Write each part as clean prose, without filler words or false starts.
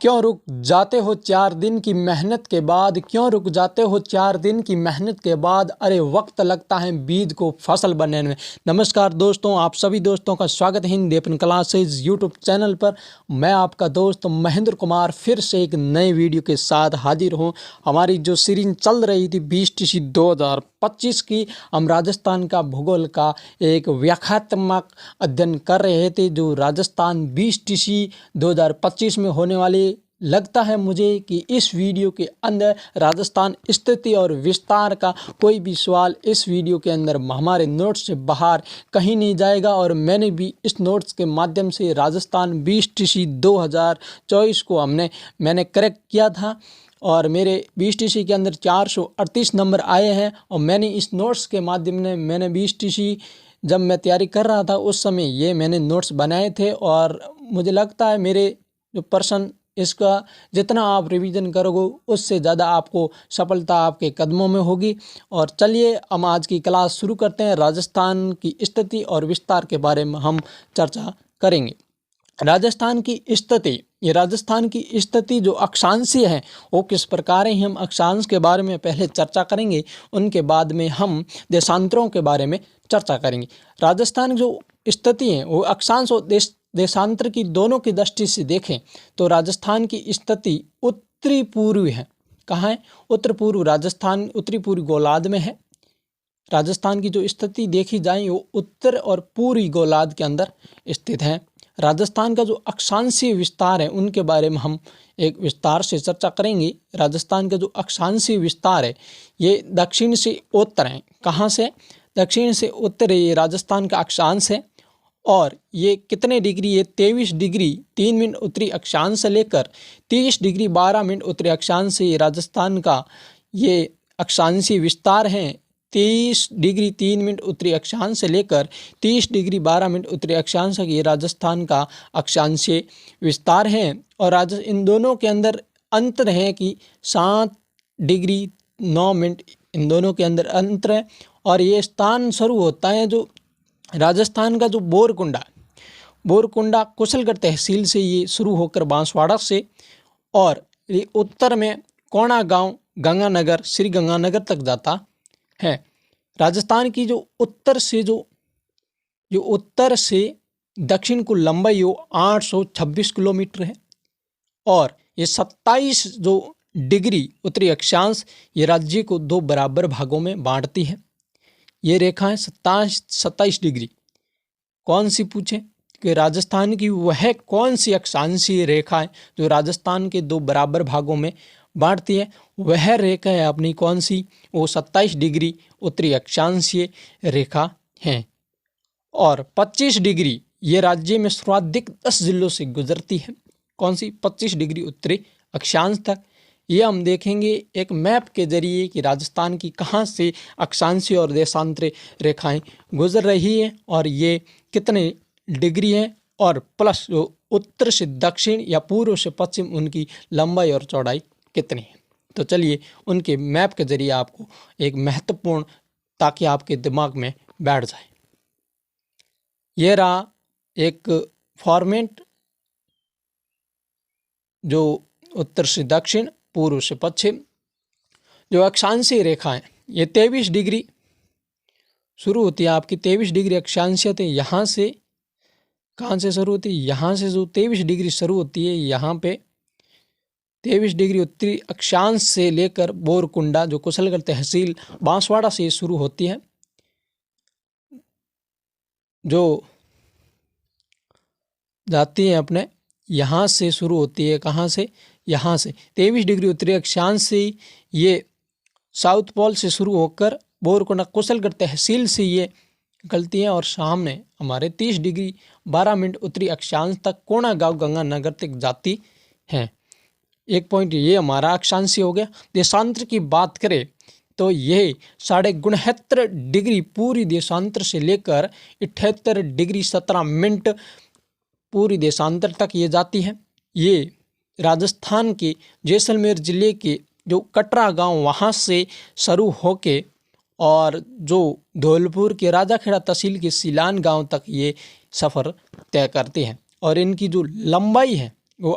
क्यों रुक जाते हो 4 दिन की मेहनत के बाद, क्यों रुक जाते हो 4 दिन की मेहनत के बाद, अरे वक्त लगता है बीज को फसल बनने में। नमस्कार दोस्तों, आप सभी दोस्तों का स्वागत है हिंदी अपन क्लासेज यूट्यूब चैनल पर। मैं आपका दोस्त महेंद्र कुमार फिर से एक नए वीडियो के साथ हाजिर हूँ। हमारी जो सीरीज चल रही थी 20 TC 2025 की, हम राजस्थान का भूगोल का एक व्याख्यात्मक अध्ययन कर रहे थे जो राजस्थान 20 TC 2025 में होने वाली। लगता है मुझे कि इस वीडियो के अंदर राजस्थान स्थिति और विस्तार का कोई भी सवाल इस वीडियो के अंदर हमारे नोट्स से बाहर कहीं नहीं जाएगा। और मैंने भी इस नोट्स के माध्यम से राजस्थान 20 TC 2024 को मैंने करेक्ट किया था और मेरे 20 TC के अंदर 438 नंबर आए हैं। और मैंने इस नोट्स के माध्यम से मैंने 20 TC जब मैं तैयारी कर रहा था उस समय ये मैंने नोट्स बनाए थे। और मुझे लगता है मेरे जो पर्सन इसका जितना आप रिवीजन करोगे उससे ज़्यादा आपको सफलता आपके कदमों में होगी। और चलिए हम आज की क्लास शुरू करते हैं। राजस्थान की स्थिति और विस्तार के बारे में हम चर्चा करेंगे। राजस्थान की स्थिति, ये राजस्थान की स्थिति जो अक्षांशीय है वो किस प्रकार है, हम अक्षांश के बारे में पहले चर्चा करेंगे, उनके बाद में हम देशांतरों के बारे में चर्चा करेंगे। राजस्थान जो स्थिति है वो अक्षांश और देशांतर की दोनों की दृष्टि से देखें तो राजस्थान की स्थिति उत्तरी पूर्वी है। कहाँ है? उत्तर पूर्व राजस्थान उत्तरी पूर्वी गोलार्ध में है। राजस्थान की जो स्थिति देखी जाए वो उत्तर और पूर्वी गोलार्ध के अंदर स्थित है। राजस्थान का जो अक्षांशीय विस्तार है उनके बारे में हम एक विस्तार से चर्चा करेंगे। राजस्थान का जो अक्षांशीय विस्तार है ये दक्षिण से उत्तर है। कहाँ से? दक्षिण से उत्तर ये राजस्थान का अक्षांश है। और ये कितने डिग्री? ये 23 डिग्री 3 मिनट उत्तरी अक्षांश से लेकर 30 डिग्री 12 मिनट उत्तरी अक्षांश से ये राजस्थान का ये अक्षांशीय विस्तार है। 23 डिग्री 3 मिनट उत्तरी अक्षांश से लेकर 30 डिग्री 12 मिनट उत्तरी अक्षांश तक ये राजस्थान का अक्षांशीय विस्तार है। और इन दोनों के अंदर अंतर है कि 7 डिग्री 9 मिनट इन दोनों के अंदर अंतर है। और ये स्थान शुरू होता है जो राजस्थान का जो बोरकुंडा कुशलगढ़ तहसील से ये शुरू होकर बांसवाड़ा से, और ये उत्तर में कोणा गांव गंगानगर श्री गंगानगर तक जाता है। राजस्थान की जो उत्तर से दक्षिण को लंबाई वो 826 किलोमीटर है। और ये 27 जो डिग्री उत्तरी अक्षांश ये राज्य को 2 बराबर भागों में बांटती है। ये रेखा है 27 डिग्री। कौन सी पूछे कि राजस्थान की वह कौन सी अक्षांशीय रेखा है जो राजस्थान के 2 बराबर भागों में बांटती है? वह रेखा है अपनी कौन सी? वो 27 डिग्री उत्तरी अक्षांशीय रेखा है। और 25 डिग्री ये राज्य में सर्वाधिक 10 जिलों से गुजरती है। कौन सी? 25 डिग्री उत्तरी अक्षांश तक। ये हम देखेंगे एक मैप के जरिए कि राजस्थान की कहाँ से अक्षांशीय और देशांतरी रेखाएं गुजर रही है और ये कितने डिग्री है, और प्लस जो उत्तर से दक्षिण या पूर्व से पश्चिम उनकी लंबाई और चौड़ाई कितनी है। तो चलिए उनके मैप के जरिए आपको एक महत्वपूर्ण, ताकि आपके दिमाग में बैठ जाए। ये रहा एक फॉर्मेट जो उत्तर से दक्षिण पूर्व से पश्चिम जो अक्षांशीय रेखा है ये 23 डिग्री शुरू होती है आपकी। 23 डिग्री अक्षांशीयत है। यहाँ से कहाँ से शुरू होती है? यहाँ से जो 23 डिग्री शुरू होती है यहाँ पे 23 डिग्री उत्तरी अक्षांश से लेकर बोरकुंडा जो कुशलगढ़ तहसील बांसवाड़ा से शुरू होती है, जो जाती है अपने यहाँ से शुरू होती है। कहाँ से? यहाँ से 23 डिग्री उत्तरी अक्षांश से ये साउथ पोल से शुरू होकर बोरकुंडा कुशलगढ़ तहसील से ये निकलती है और सामने हमारे 30 डिग्री 12 मिनट उत्तरी अक्षांश तक कोणा गांव गंगानगर तक जाती हैं। एक पॉइंट ये हमारा अक्षांशीय हो गया। देशांतर की बात करें तो ये 69.5 डिग्री पूरी देशांतर से लेकर 78 डिग्री 17 मिनट पूरी देशांतर तक ये जाती है। ये राजस्थान के जैसलमेर जिले के जो कटरा गांव वहाँ से शुरू होके और जो धौलपुर के राजाखेड़ा तहसील के सिलान गांव तक ये सफ़र तय करते हैं। और इनकी जो लंबाई है वो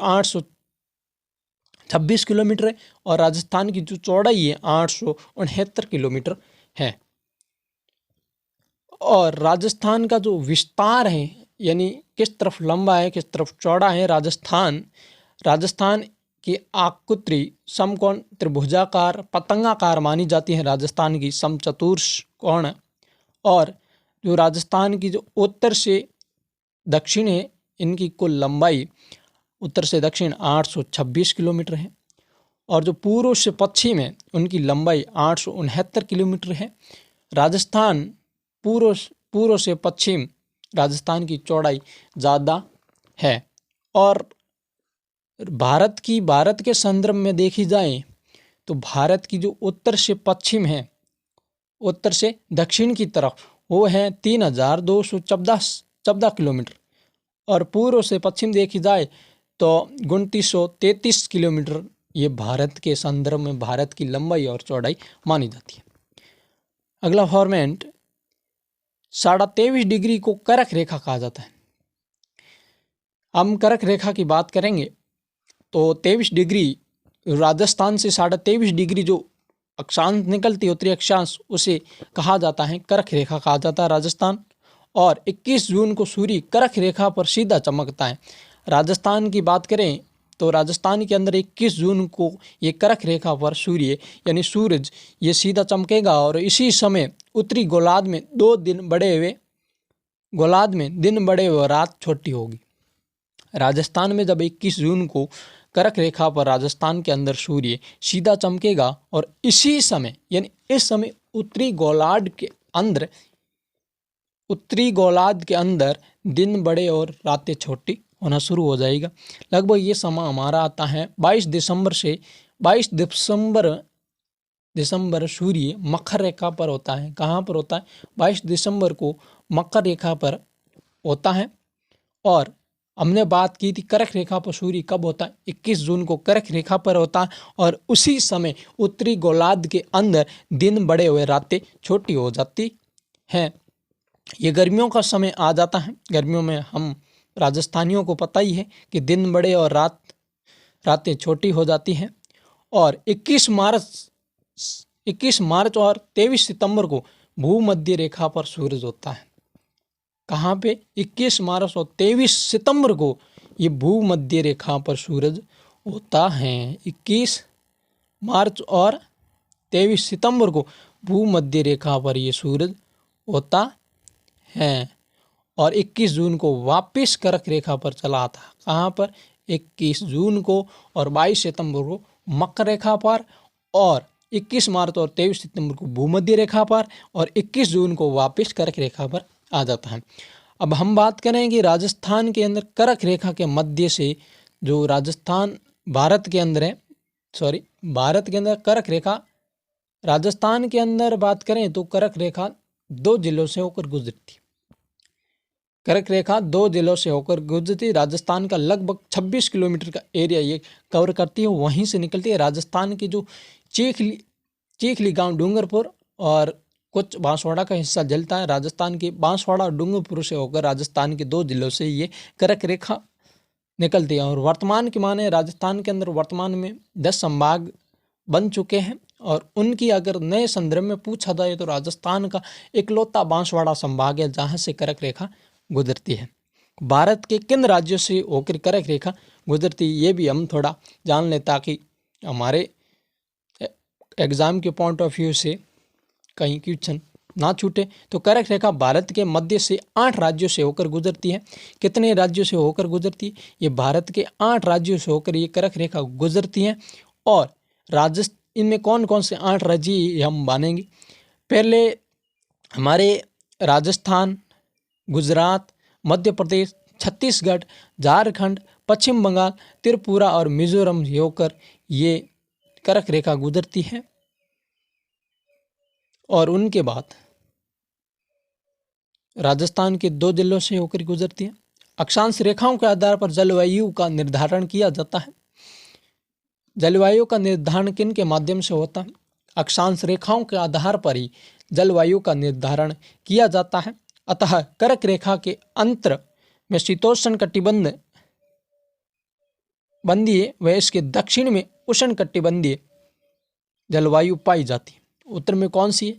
26 किलोमीटर है और राजस्थान की जो चौड़ाई है 869 किलोमीटर है। और राजस्थान का जो विस्तार है यानी किस तरफ लंबा है किस तरफ चौड़ा है राजस्थान की आकृति समकोण त्रिभुजाकार पतंगाकार मानी जाती है। राजस्थान की समचतुष्कोण। और जो राजस्थान की जो उत्तर से दक्षिण है इनकी कुल लंबाई उत्तर से दक्षिण 826 किलोमीटर है और जो पूर्व से पश्चिम है उनकी लंबाई 869 किलोमीटर है। राजस्थान पूर्व से पश्चिम राजस्थान की चौड़ाई ज़्यादा है। और भारत के संदर्भ में देखी जाए तो भारत की जो उत्तर से पश्चिम है उत्तर से दक्षिण की तरफ वो है 3214 किलोमीटर और पूर्व से पश्चिम देखी जाए तो 2933 किलोमीटर। ये भारत के संदर्भ में भारत की लंबाई और चौड़ाई मानी जाती है। अगला फॉर्मेट 23.5 डिग्री को कर्क रेखा कहा जाता है। हम कर्क रेखा की बात करेंगे तो 23 डिग्री राजस्थान से 23.5 डिग्री जो अक्षांश निकलती है उत्तरी अक्षांश उसे कहा जाता है कर्क रेखा कहा जाता है राजस्थान। और 21 जून को सूर्य कर्क रेखा पर सीधा चमकता है। राजस्थान की बात करें तो राजस्थान के अंदर 21 जून को ये कर्क रेखा पर सूर्य यानी सूरज ये सीधा चमकेगा और इसी समय उत्तरी गोलार्ध में दिन बड़े हुए रात छोटी होगी। राजस्थान में जब 21 जून को कर्क रेखा पर राजस्थान के अंदर सूर्य सीधा चमकेगा और इसी समय यानी इस समय उत्तरी गोलार्ध के अंदर दिन बड़े और रातें छोटी होना शुरू हो जाएगा। लगभग ये समय हमारा आता है 22 दिसंबर सूर्य मकर रेखा पर होता है। कहाँ पर होता है? 22 दिसंबर को मकर रेखा पर होता है। और हमने बात की थी कर्क रेखा पर सूर्य कब होता है? 21 जून को कर्क रेखा पर होता है और उसी समय उत्तरी गोलार्ध के अंदर दिन बड़े हुए रातें छोटी हो जाती हैं। ये गर्मियों का समय आ जाता है। गर्मियों में हम राजस्थानियों को पता ही है कि दिन बड़े और रातें छोटी हो जाती हैं। और 21 मार्च और 23 सितंबर को भूमध्य रेखा पर सूरज होता है। कहाँ पे? 21 मार्च और 23 सितंबर को ये भूमध्य रेखा पर सूरज होता है। 21 मार्च और 23 सितंबर को भूमध्य रेखा पर ये सूरज होता है। और 21 जून को वापस कर्क रेखा पर चला आता। कहाँ पर? 21 जून को और 22 सितंबर को मकर रेखा पर और 21 मार्च और 23 सितंबर को भूमध्य रेखा पर और 21 जून को वापस कर्क रेखा पर आ जाता है। अब हम बात करेंगे राजस्थान के अंदर कर्क रेखा के मध्य से जो भारत के अंदर कर्क रेखा राजस्थान के अंदर बात करें तो कर्क रेखा 2 जिलों से होकर गुजरती। कर्क रेखा 2 जिलों से होकर गुजरती। राजस्थान का लगभग 26 किलोमीटर का एरिया ये कवर करती है। वहीं से निकलती है। राजस्थान की जो चीखली गांव डूंगरपुर और कुछ बांसवाड़ा का हिस्सा जलता है। राजस्थान के बांसवाड़ा और डूंगरपुर से होकर राजस्थान के 2 जिलों से ये कर्क रेखा निकलती है। और वर्तमान की माने राजस्थान के अंदर वर्तमान में 10 संभाग बन चुके हैं। और उनकी अगर नए संदर्भ में पूछा जाए तो राजस्थान का इकलौता बांसवाड़ा संभाग है जहाँ से कर्क रेखा गुजरती है। भारत के किन राज्यों से होकर कर्क रेखा गुजरती ये भी हम थोड़ा जान लें ताकि हमारे एग्ज़ाम के पॉइंट ऑफ व्यू से कहीं क्वेश्चन ना छूटे। तो कर्क रेखा भारत के मध्य से 8 राज्यों से होकर गुजरती है। कितने राज्यों से होकर गुजरती है? ये भारत के 8 राज्यों से होकर ये कर्क रेखा गुजरती है। और इनमें कौन कौन से 8 राज्य हम मानेंगे? पहले हमारे राजस्थान, गुजरात, मध्य प्रदेश, छत्तीसगढ़, झारखंड, पश्चिम बंगाल, त्रिपुरा और मिजोरम होकर ये कर्क रेखा गुजरती है। और उनके बाद राजस्थान के 2 जिलों से होकर गुजरती है। अक्षांश रेखाओं के आधार पर जलवायु का निर्धारण किया जाता है। जलवायु का निर्धारण किन के माध्यम से होता है? अक्षांश रेखाओं के आधार पर ही जलवायु का निर्धारण किया जाता है। अतः कर्क रेखा के अंतर में शीतोष्ण कटिबंध बंधीय व इसके दक्षिण में उष्णकटिबंधीय जलवायु पाई जाती है। उत्तर में कौन सी है?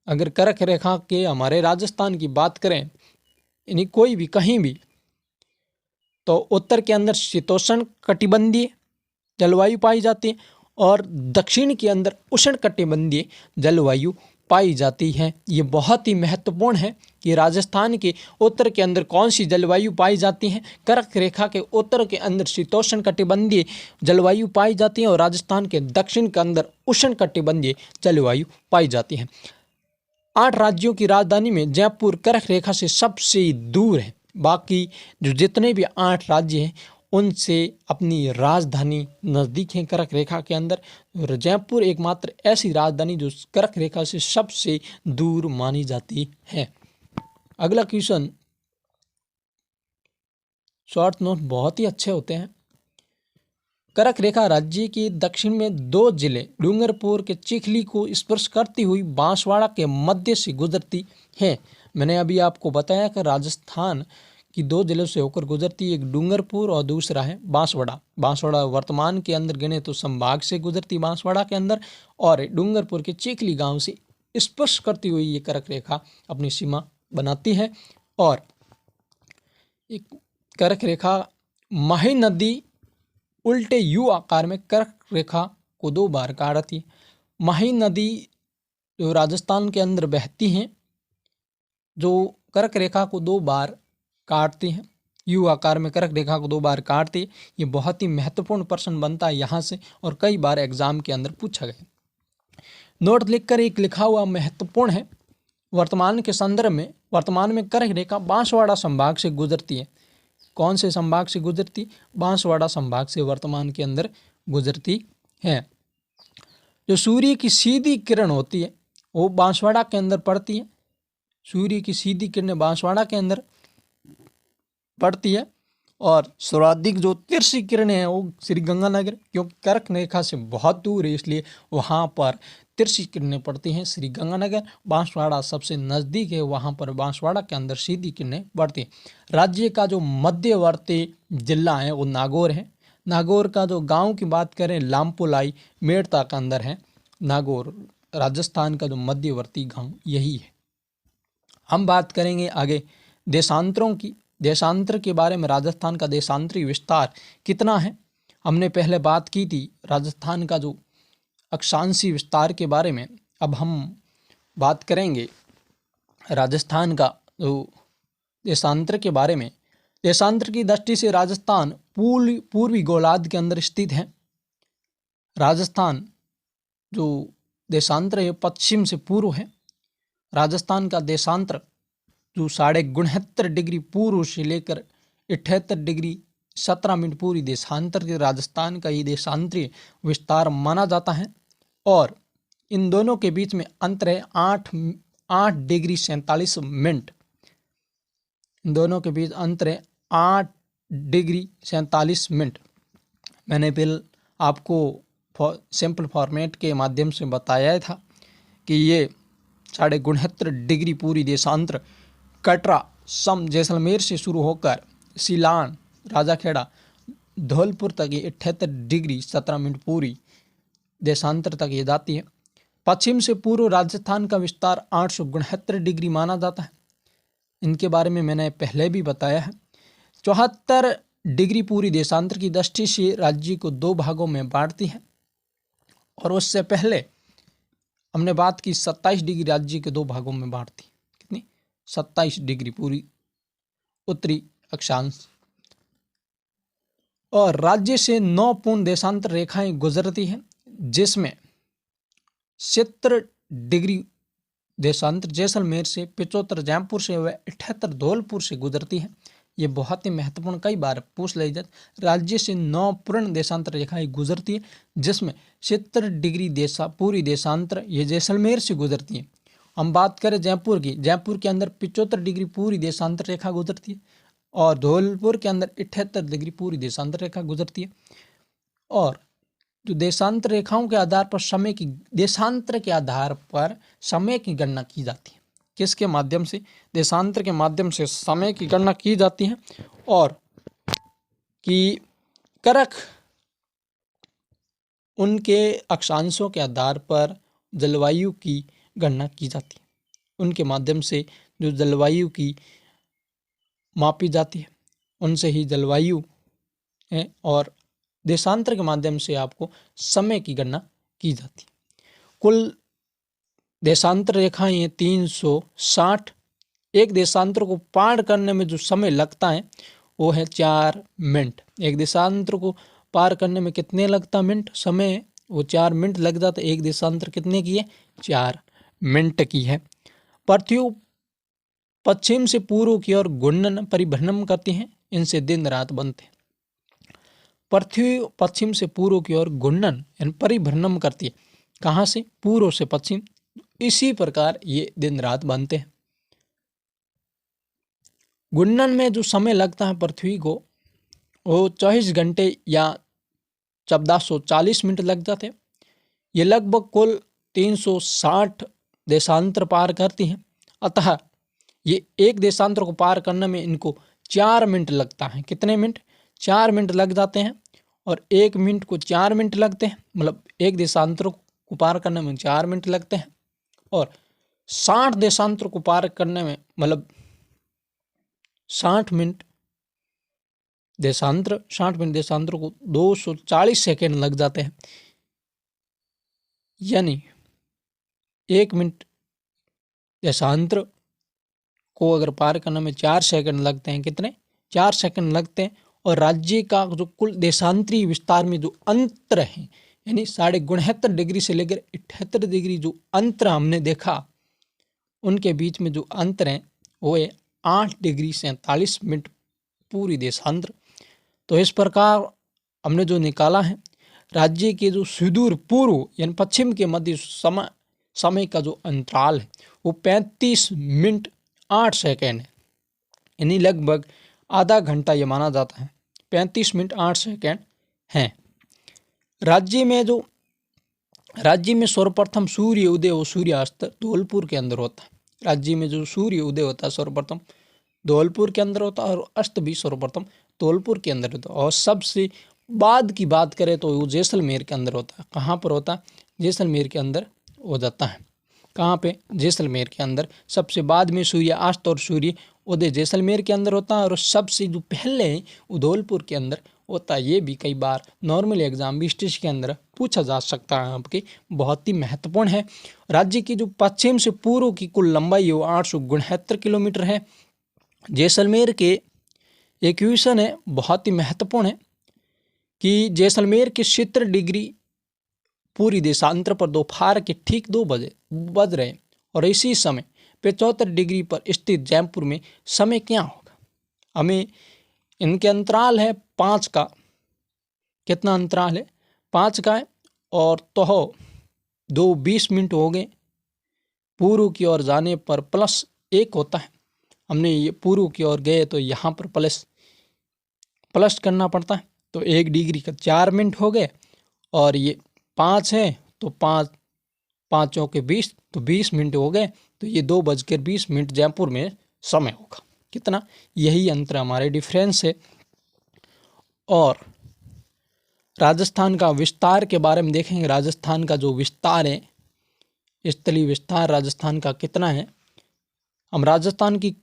अगर कर्क रेखा के हमारे राजस्थान की बात करें, यानी कोई भी कहीं भी, तो उत्तर के अंदर शीतोष्ण कटिबंधीय जलवायु पाई जाती है और दक्षिण के अंदर उष्णकटिबंधीय जलवायु पाई जाती है। ये बहुत ही महत्वपूर्ण है कि राजस्थान के उत्तर के अंदर कौन सी जलवायु पाई जाती है। कर्क रेखा के उत्तर के अंदर शीतोष्ण कटिबंधीय जलवायु पाई जाती है और राजस्थान के दक्षिण के अंदर उष्णकटिबंधीय जलवायु पाई जाती है। 8 राज्यों की राजधानी में जयपुर कर्क रेखा से सबसे दूर है। बाकी जो जितने भी 8 राज्य हैं उनसे अपनी राजधानी नज़दीक है कर्क रेखा के अंदर। जयपुर एकमात्र ऐसी राजधानी जो कर्क रेखा से सबसे दूर मानी जाती है। अगला क्वेश्चन, शॉर्ट नोट बहुत ही अच्छे होते हैं। कर्क रेखा राज्य के दक्षिण में 2 जिले डूंगरपुर के चिखली को स्पर्श करती हुई बांसवाड़ा के मध्य से गुजरती है। मैंने अभी आपको बताया कि राजस्थान की 2 जिलों से होकर गुजरती है, एक डूंगरपुर और दूसरा है बांसवाड़ा। बांसवाड़ा वर्तमान के अंदर गिने तो संभाग से गुजरती बांसवाड़ा के अंदर, और डूंगरपुर के चिखली गांव से स्पर्श करती हुई ये कर्क रेखा अपनी सीमा बनाती है। और एक कर्क रेखा माही नदी उल्टे यू आकार में कर्क रेखा को 2 बार काटती है। माही नदी जो राजस्थान के अंदर बहती हैं, जो कर्क रेखा को 2 बार काटती हैं, यू आकार में कर्क रेखा को 2 बार काटती है। ये बहुत ही महत्वपूर्ण प्रश्न बनता है यहाँ से और कई बार एग्जाम के अंदर पूछा गया। नोट लिखकर एक लिखा हुआ महत्वपूर्ण है। वर्तमान के संदर्भ में वर्तमान में कर्क रेखा बांसवाड़ा संभाग से गुजरती है। कौन से संभाग से गुजरती? बांसवाड़ा संभाग से वर्तमान के अंदर गुजरती है। जो सूर्य की सीधी किरण होती है वो बांसवाड़ा के अंदर पड़ती है। सूर्य की सीधी किरणें बांसवाड़ा के अंदर पड़ती है और सर्वाधिक जो तिरछी किरणें हैं वो श्री गंगानगर, क्योंकि कर्क रेखा से बहुत दूर है इसलिए वहाँ पर तिरछी किरणें पड़ती हैं श्री गंगानगर। बांसवाड़ा सबसे नज़दीक है, वहाँ पर बांसवाड़ा के अंदर सीधी किरणें पड़ती हैं। राज्य का जो मध्यवर्ती जिला है वो नागौर है। नागौर का जो गांव की बात करें लामपुलाई मेड़ता के अंदर है नागौर। राजस्थान का जो मध्यवर्ती गांव यही है। हम बात करेंगे आगे देशांतरों की। देशांतर के बारे में राजस्थान का देशांतरी विस्तार कितना है, हमने पहले बात की थी राजस्थान का जो अक्षांशीय विस्तार के बारे में। अब हम बात करेंगे राजस्थान का जो देशांतर के बारे में। देशांतर की दृष्टि से राजस्थान पूर्वी गोलार्ध के अंदर स्थित है। राजस्थान जो देशांतर है पश्चिम से पूर्व है। राजस्थान का देशांतर जो 69.5 डिग्री पूर्व से लेकर 78 डिग्री 17 मिनट पूरी देशांतर के राजस्थान का ये देशांतरीय विस्तार माना जाता है। और इन दोनों के बीच में अंतर है 8 डिग्री 47 मिनट। इन दोनों के बीच अंतर है 8 डिग्री 47 मिनट। मैंने पहले आपको सिंपल फॉर्मेट के माध्यम से बताया था कि ये 69.5 डिग्री पूरी देशांतर कटरा सम जैसलमेर से शुरू होकर सिलान राजाखेड़ा धौलपुर तक ये 78 डिग्री 17 मिनट पूरी देशांतर तक ये जाती है। पश्चिम से पूर्व राजस्थान का विस्तार 869 डिग्री माना जाता है। इनके बारे में मैंने पहले भी बताया है। 74 डिग्री पूरी देशांतर की दृष्टि से राज्य को 2 भागों में बांटती है। और उससे पहले हमने बात की 27 डिग्री राज्य के 2 भागों में बांटती। कितनी? 27 डिग्री पूरी उत्तरी अक्षांश। और राज्य से 9 पूर्ण देशांतर रेखाएं गुजरती हैं, जिसमें 70 डिग्री देशांतर जैसलमेर से, 75 जयपुर से व 78 धौलपुर से गुजरती है। ये बहुत ही महत्वपूर्ण, कई बार पूछ ले जाते। राज्य से 9 पूर्ण देशांतर रेखाएं गुजरती है, जिसमें 70 डिग्री पूरी देशांतर ये जैसलमेर से गुजरती है। हम बात करें जयपुर की, जयपुर के अंदर 75 डिग्री पूरी देशांतर रेखा गुजरती है और धौलपुर के अंदर 78 डिग्री पूरी देशांतर रेखा गुजरती है। और जो देशांतर रेखाओं के आधार पर समय की, देशांतर के आधार पर समय की गणना की जाती है। किसके माध्यम से? देशांतर के माध्यम से समय की गणना की जाती है। और कि कारक उनके अक्षांशों के आधार पर जलवायु की गणना की जाती है। उनके माध्यम से जो जलवायु की मापी जाती है, उनसे ही जलवायु है, और देशांतर के माध्यम से आपको समय की गणना की जाती है। कुल देशांतर रेखाएं हैं 360। एक देशांतर को पार करने में जो समय लगता है वो है 4 मिनट। एक देशांतर को पार करने में कितने लगता मिनट समय, वो 4 मिनट लग जाता है। एक देशांतर कितने की है, 4 मिनट की है। पृथ्वी पश्चिम से पूर्व की ओर घूर्णन परिभ्रमण करती है, इनसे दिन रात बनते हैं। पृथ्वी पश्चिम से पूर्व की ओर घूर्णन यानी परिभ्रमण करती है, कहाँ से, पूर्व से पश्चिम। इसी प्रकार ये दिन रात बनते हैं। घूर्णन में जो समय लगता है पृथ्वी को, वो 24 घंटे या 1440 मिनट लग जाते हैं। ये लगभग कुल 360 देशांतर पार करती हैं। अतः ये एक देशांतर को पार करने में इनको 4 मिनट लगता है। कितने मिनट, 4 मिनट लग जाते हैं। और 1 मिनट को 4 मिनट लगते हैं, मतलब एक देशांतर को पार करने में 4 मिनट लगते हैं। और 60 देशांतर को पार करने में, मतलब 60 मिनट देशांतर को 240 सेकेंड लग जाते हैं। यानी 1 मिनट देशांतर को अगर पार करने में 4 सेकंड लगते हैं, कितने, 4 सेकंड लगते हैं। और राज्य का जो कुल देशांतरी विस्तार में जो अंतर है, यानी 69.5 डिग्री से लेकर 78 डिग्री जो अंतर हमने देखा, उनके बीच में जो अंतर है वो है 8 डिग्री 47 मिनट पूरी देशांतर। तो इस प्रकार हमने जो निकाला है, राज्य के जो सुदूर पूर्व यानी पश्चिम के मध्य समय का जो अंतराल है वो 35 मिनट 8 सेकेंड है। यानी लगभग आधा घंटा ये माना जाता है। 35 मिनट 8 सेकेंड हैं। राज्य में सर्वप्रथम सूर्य उदय और सूर्यास्त धौलपुर के अंदर होता है। राज्य में जो सूर्य उदय होता है सर्वप्रथम धौलपुर के अंदर होता है, और अस्त भी सर्वप्रथम धौलपुर के अंदर होता है। और सबसे बाद की बात करें तो वो जैसलमेर के अंदर होता है। कहाँ पर होता है, जैसलमेर के अंदर हो जाता है। कहाँ पे, जैसलमेर के अंदर। सबसे बाद में सूर्यास्त और सूर्य उदय जैसलमेर के अंदर होता है, और सबसे जो पहले वो धौलपुर के अंदर होता है। ये भी कई बार नॉर्मल एग्जाम बीटीसी के अंदर पूछा जा सकता है आपके, बहुत ही महत्वपूर्ण है। राज्य की जो पश्चिम से पूर्व की कुल लंबाई वो 869 किलोमीटर है। जैसलमेर के एक क्वेश्चन है, बहुत ही महत्वपूर्ण है, कि जैसलमेर के 70 डिग्री पूरी देशांतर पर दोपहर के ठीक 2 बजे बज रहे, और इसी समय 75 डिग्री पर स्थित जयपुर में समय क्या होगा। हमें इनके अंतराल है 5 का। कितना अंतराल है, 5 का है। और तो 2:20 मिनट हो गए। पूर्व की ओर जाने पर +1 होता है। हमने ये पूर्व की ओर गए तो यहाँ पर प्लस करना पड़ता है। तो 1 डिग्री का 4 मिनट हो गए, और ये 5 है तो 5 चौके 20, तो 20 मिनट हो गए। तो ये 2:20 जयपुर में समय होगा। कितना, यही अंतर हमारे डिफरेंस है। और राजस्थान का विस्तार के बारे में देखेंगे। राजस्थान का जो विस्तार है, स्थलीय विस्तार राजस्थान का कितना है। हम राजस्थान की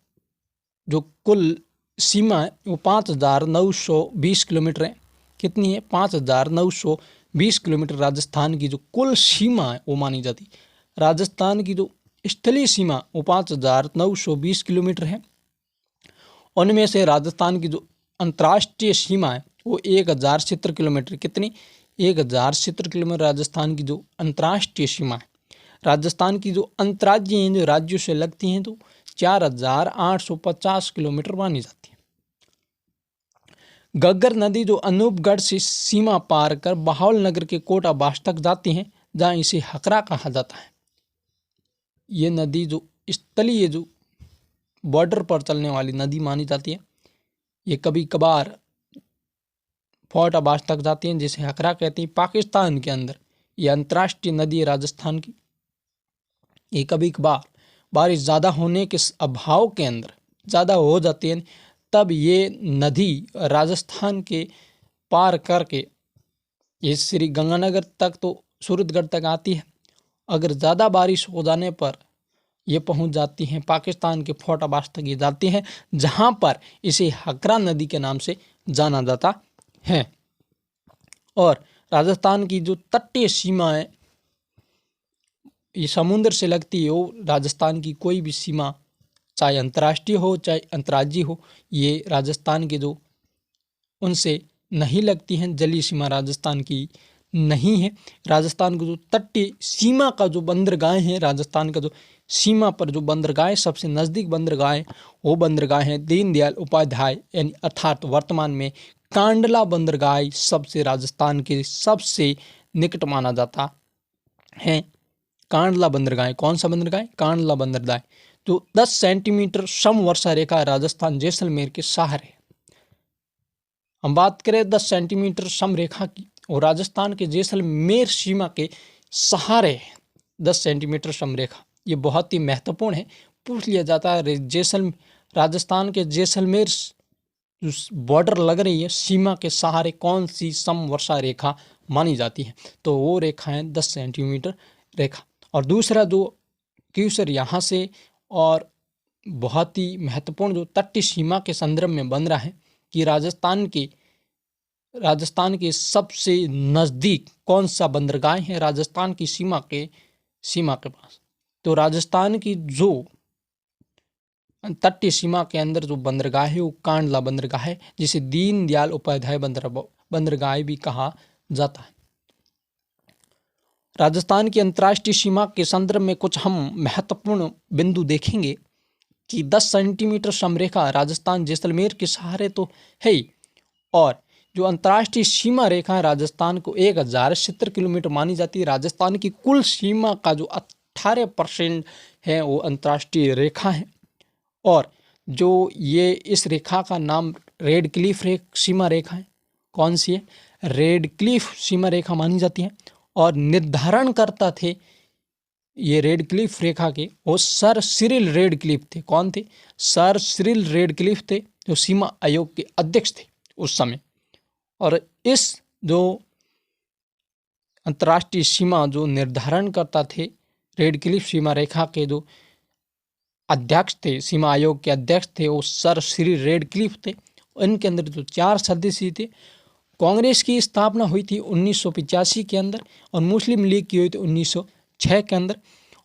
जो कुल सीमा है वो 5,920 किलोमीटर है। कितनी है, 5,920 किलोमीटर राजस्थान की जो कुल सीमा है वो मानी जाती है। राजस्थान की जो स्थलीय सीमा वो 5,920 किलोमीटर है। उनमें से राजस्थान की जो अंतर्राष्ट्रीय सीमा है वो 1,070 किलोमीटर। कितनी, 1,070 किलोमीटर राजस्थान की जो अंतर्राष्ट्रीय सीमा है। राजस्थान की जो अंतर्राज्यीय हैं, जो राज्यों से लगती हैं, तो 4,850 किलोमीटर मानी जाती है। घग्गर नदी जो अनूपगढ़ से सीमा पार कर बहावल नगर के कोटा बास तक जाती है, जहाँ इसे हकरा कहा जाता है। ये नदी जो स्थलीय जो बॉर्डर पर चलने वाली नदी मानी जाती है। ये कभी कभार फोर्ट अब्बास तक जाती हैं, जिसे हकरा कहते हैं। पाकिस्तान के अंदर ये अंतर्राष्ट्रीय नदी है राजस्थान की। ये कभी कभार बारिश ज़्यादा होने के अभाव के अंदर ज़्यादा हो जाती है, तब ये नदी राजस्थान के पार करके ये श्री गंगानगर तक तो सूरतगढ़ तक आती है। अगर ज़्यादा बारिश हो जाने पर ये पहुंच जाती हैं पाकिस्तान के फोर्टाबाद तक ये जाती हैं, जहां पर इसे हकरा नदी के नाम से जाना जाता है। और राजस्थान की जो तटीय सीमा है ये समुद्र से लगती है। वो राजस्थान की कोई भी सीमा चाहे अंतर्राष्ट्रीय हो चाहे अंतर्राज्यीय हो, ये राजस्थान के जो उनसे नहीं लगती हैं। जलीय सीमा राजस्थान की नहीं है। राजस्थान को जो तटीय सीमा का जो बंदरगाह है, राजस्थान का जो सीमा पर जो बंदरगाह सबसे नज़दीक बंदरगाह है वो बंदरगाह है दीनदयाल उपाध्याय यानी अर्थात वर्तमान में कांडला बंदरगाह सबसे राजस्थान के सबसे निकट माना जाता है। कांडला बंदरगाह, कौन सा बंदरगाह? कांडला बंदरगाह जो 10 सेंटीमीटर समवर्षा रेखा राजस्थान जैसलमेर के सहारे। हम बात करें 10 सेंटीमीटर समरेखा की और राजस्थान के जैसलमेर सीमा के सहारे 10 सेंटीमीटर समरेखा, ये बहुत ही महत्वपूर्ण है। पूछ लिया जाता है राजस्थान के जैसलमेर बॉर्डर लग रही है सीमा के सहारे कौन सी समवर्षा रेखा मानी जाती है, तो वो रेखा है 10 सेंटीमीटर रेखा। और दूसरा जो क्यूसर यहाँ से और बहुत ही महत्वपूर्ण जो तटीय सीमा के संदर्भ में बन रहा है कि राजस्थान के सबसे नज़दीक कौन सा बंदरगाह है राजस्थान की सीमा के पास। तो राजस्थान की जो तटीय सीमा के अंदर जो बंदरगाह है वो कांडला बंदरगाह है, जिसे दीनदयाल उपाध्याय बंदरगाह भी कहा जाता है। राजस्थान की अंतर्राष्ट्रीय सीमा के संदर्भ में कुछ हम महत्वपूर्ण बिंदु देखेंगे कि 10 सेंटीमीटर समरेखा राजस्थान जैसलमेर के सहारे तो है ही, और जो अंतर्राष्ट्रीय सीमा रेखा है राजस्थान को 1000 क्षेत्र किलोमीटर मानी जाती है। राजस्थान की कुल सीमा का जो 18% है वो अंतर्राष्ट्रीय रेखा है। और जो ये इस रेखा का नाम रेड क्लिफ सीमा रेखा है। कौन सी है? रेड क्लिफ सीमा रेखा मानी जाती है। और निर्धारण करता थे ये रेड क्लिफ रेखा के वो सर सिरिल रेड क्लिफ थे। कौन थे? सर सिरिल रेड क्लिफ थे, जो सीमा आयोग के अध्यक्ष थे उस समय। और इस जो अंतर्राष्ट्रीय सीमा जो निर्धारण करता थे रेड क्लिफ सीमा रेखा के जो अध्यक्ष थे, सीमा आयोग के अध्यक्ष थे, वो सर सिरिल रेड क्लिफ थे। इनके अंदर जो 4 सदस्य थे। कांग्रेस की स्थापना हुई थी 1985 के अंदर और मुस्लिम लीग की हुई थी 1906 के अंदर।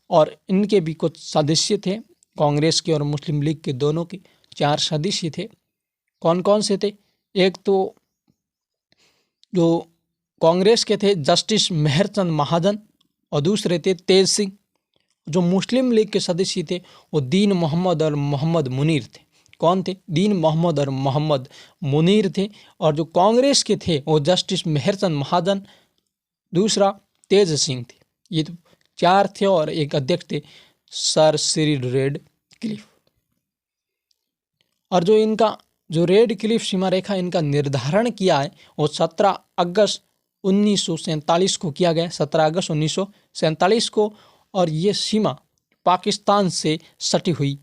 और इनके भी कुछ सदस्य थे, कांग्रेस के और मुस्लिम लीग के दोनों के 4 सदस्य थे। कौन कौन से थे? एक तो जो कांग्रेस के थे जस्टिस मेहरचंद महाजन, और दूसरे थे तेज सिंह। जो मुस्लिम लीग के सदस्य थे वो दीन मोहम्मद और मोहम्मद मुनीर थे। कौन थे? दीन मोहम्मद और मोहम्मद मुनीर थे। और जो कांग्रेस के थे वो जस्टिस मेहरचंद महाजन, दूसरा तेज सिंह थे। ये तो 4 थे और एक अध्यक्ष थे सर सिरिल रेड क्लिफ। और जो इनका जो रेड क्लिफ सीमा रेखा इनका निर्धारण किया है वो 17 अगस्त 1947 को किया गया। 17 अगस्त 1947 को। और ये सीमा पाकिस्तान से सटी हुई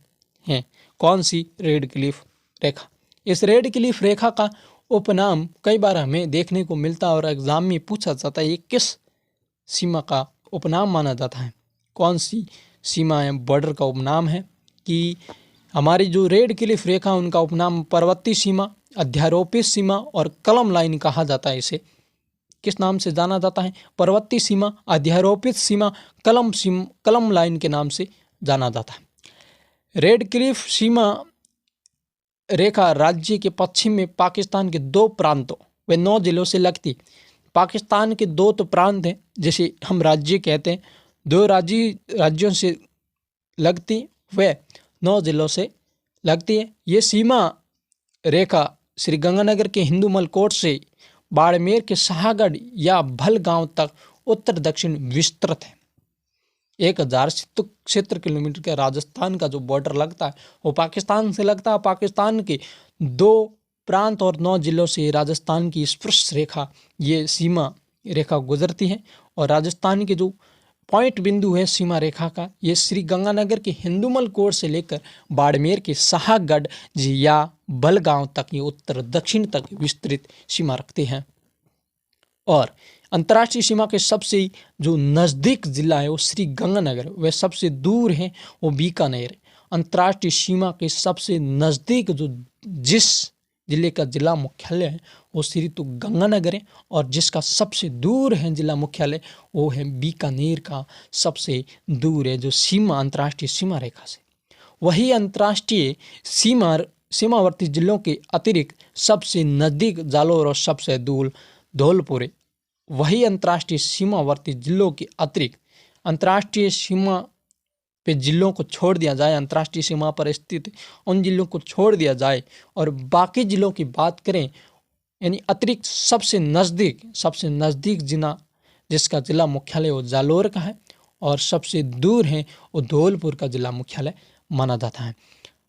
है। कौन सी? रेड क्लिफ रेखा। इस रेड क्लिफ रेखा का उपनाम कई बार हमें देखने को मिलता है और एग्जाम में पूछा जाता है ये किस सीमा का उपनाम माना जाता है। कौन सी सीमा है बॉर्डर का उपनाम है? कि हमारी जो रेड क्लिफ रेखा उनका उपनाम पर्वतीय सीमा, अध्यारोपित सीमा और कलम लाइन कहा जाता है। इसे किस नाम से जाना जाता है? पर्वतीय सीमा, अध्यारोपित सीमा, कलम लाइन के नाम से जाना जाता है। रेड क्लिफ सीमा रेखा राज्य के पश्चिम में पाकिस्तान के 2 प्रांतों व 9 जिलों से लगती। पाकिस्तान के 2 तो प्रांत हैं जिसे हम राज्य कहते हैं, 2 राज्यों से लगती व 9 जिलों से लगती है। ये सीमा रेखा श्री गंगानगर के हिंदूमल कोट से बाड़मेर के शाहगढ़ या भल गांव तक उत्तर दक्षिण विस्तृत है। 1000 क्षेत्र किलोमीटर के राजस्थान का जो बॉर्डर लगता है वो पाकिस्तान से लगता है। पाकिस्तान के 2 प्रांत और 9 जिलों से राजस्थान की स्पर्श रेखा ये सीमा रेखा गुजरती है। और राजस्थान के जो पॉइंट बिंदु है सीमा रेखा का ये श्री गंगानगर के हिंदूमल कोट से लेकर बाड़मेर के शाहगढ़ या बलगांव तक ये उत्तर दक्षिण तक विस्तृत सीमा रखते हैं। और अंतर्राष्ट्रीय सीमा के सबसे जो नज़दीक जिला है वो श्री गंगानगर, वह सबसे दूर है वो बीकानेर। अंतर्राष्ट्रीय सीमा के सबसे नज़दीक जो जिस जिले का जिला मुख्यालय है वो श्री तो गंगानगर है, और जिसका सबसे दूर है जिला मुख्यालय वो है बीकानेर का सबसे दूर है जो सीमा अंतर्राष्ट्रीय सीमा रेखा से। वही अंतर्राष्ट्रीय सीमावर्ती जिलों के अतिरिक्त सबसे नज़दीक जालोर और सबसे दूर धौलपुर है। वही अंतर्राष्ट्रीय सीमावर्ती जिलों के अतिरिक्त अंतर्राष्ट्रीय सीमा पे जिलों को छोड़ दिया जाए, अंतर्राष्ट्रीय सीमा पर स्थित उन जिलों को छोड़ दिया जाए और बाकी जिलों की बात करें, यानी अतिरिक्त सबसे नज़दीक जिला जिसका जिला मुख्यालय वो जालोर का है और सबसे दूर है वो धौलपुर का जिला मुख्यालय माना जाता है।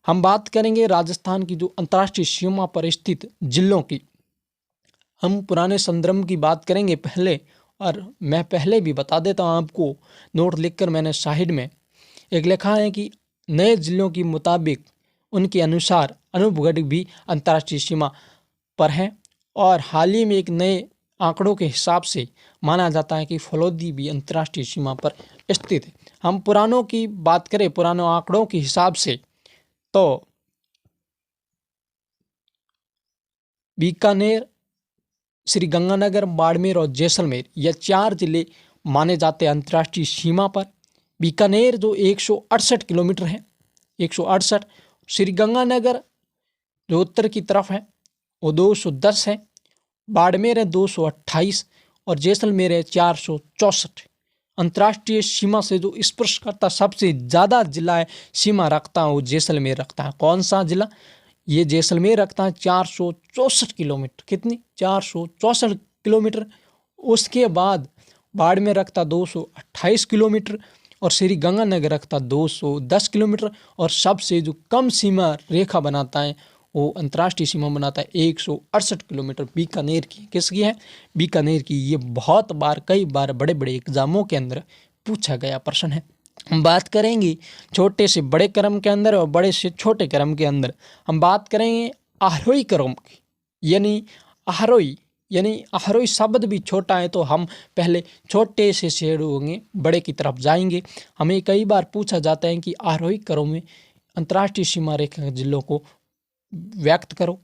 हम बात करेंगे राजस्थान की जो अंतर्राष्ट्रीय सीमा पर स्थित जिलों की। हम पुराने संदर्भ की बात करेंगे पहले, और मैं पहले भी बता देता हूँ आपको, नोट लिखकर मैंने साइड में एक लिखा है कि नए जिलों के मुताबिक उनके अनुसार अनूपगढ़ भी अंतर्राष्ट्रीय सीमा पर है, और हाल ही में एक नए आंकड़ों के हिसाब से माना जाता है कि फलोदी भी अंतर्राष्ट्रीय सीमा पर स्थित है। हम पुरानों की बात करें, पुरानों आंकड़ों के हिसाब से, तो बीकानेर, श्री गंगानगर, बाड़मेर और जैसलमेर ये 4 जिले माने जाते हैं अंतर्राष्ट्रीय सीमा पर। बीकानेर जो 168 किलोमीटर है, 168। श्री गंगानगर जो उत्तर की तरफ है वो 210 है, बाड़मेर है 228 और जैसलमेर है 464। अंतर्राष्ट्रीय सीमा से जो स्पर्श करता सबसे ज़्यादा जिला है सीमा रखता है वो जैसलमेर रखता है। कौन सा जिला? ये जैसलमेर रखता है 464 किलोमीटर। कितनी? 464 किलोमीटर। उसके बाद बाड़मेर रखता 228 किलोमीटर और श्री गंगानगर रखता 210 किलोमीटर, और सबसे जो कम सीमा रेखा बनाता है वो अंतर्राष्ट्रीय सीमा बनाता है 168 किलोमीटर बीकानेर की। किसकी है? बीकानेर की। ये बहुत बार, कई बार बड़े बड़े एग्जामों के अंदर पूछा गया प्रश्न है। हम बात करेंगे छोटे से बड़े क्रम के अंदर और बड़े से छोटे क्रम के अंदर। हम बात करेंगे आरोही क्रम की, यानी आरोही शब्द भी छोटा है, तो हम पहले छोटे से शुरू होंगे, बड़े की तरफ जाएंगे। हमें कई बार पूछा जाता है कि आरोही क्रम में अंतर्राष्ट्रीय सीमा रेखा जिलों को व्यक्त करो,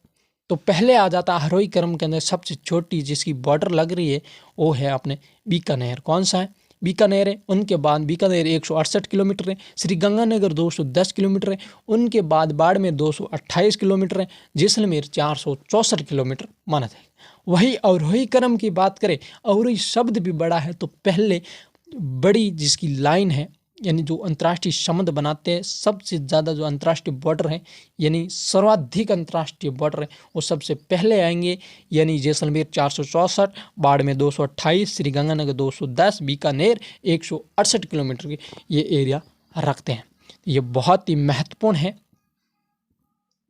तो पहले आ जाता है आरोही क्रम के अंदर सबसे छोटी जिसकी बॉर्डर लग रही है वो है अपने बीकानेर। कौन सा है? बीकानेर है। उनके बाद बीकानेर 168 किलोमीटर है, श्री गंगानगर 210 किलोमीटर है, उनके बाद बाड़मेर 228 किलोमीटर है, जैसलमेर 464 किलोमीटर माना जाएगा। वही अवरोही क्रम की बात करें, अवरोही शब्द भी बड़ा है, तो पहले बड़ी जिसकी लाइन है, यानी जो अंतर्राष्ट्रीय संबंध बनाते हैं, सबसे ज़्यादा जो अंतर्राष्ट्रीय बॉर्डर है, यानी सर्वाधिक अंतर्राष्ट्रीय बॉर्डर है, वो सबसे पहले आएंगे, यानी जैसलमेर 464, बाड़मेर 228, श्री गंगानगर 210, बीकानेर 168 किलोमीटर के ये एरिया रखते हैं। ये बहुत ही महत्वपूर्ण है।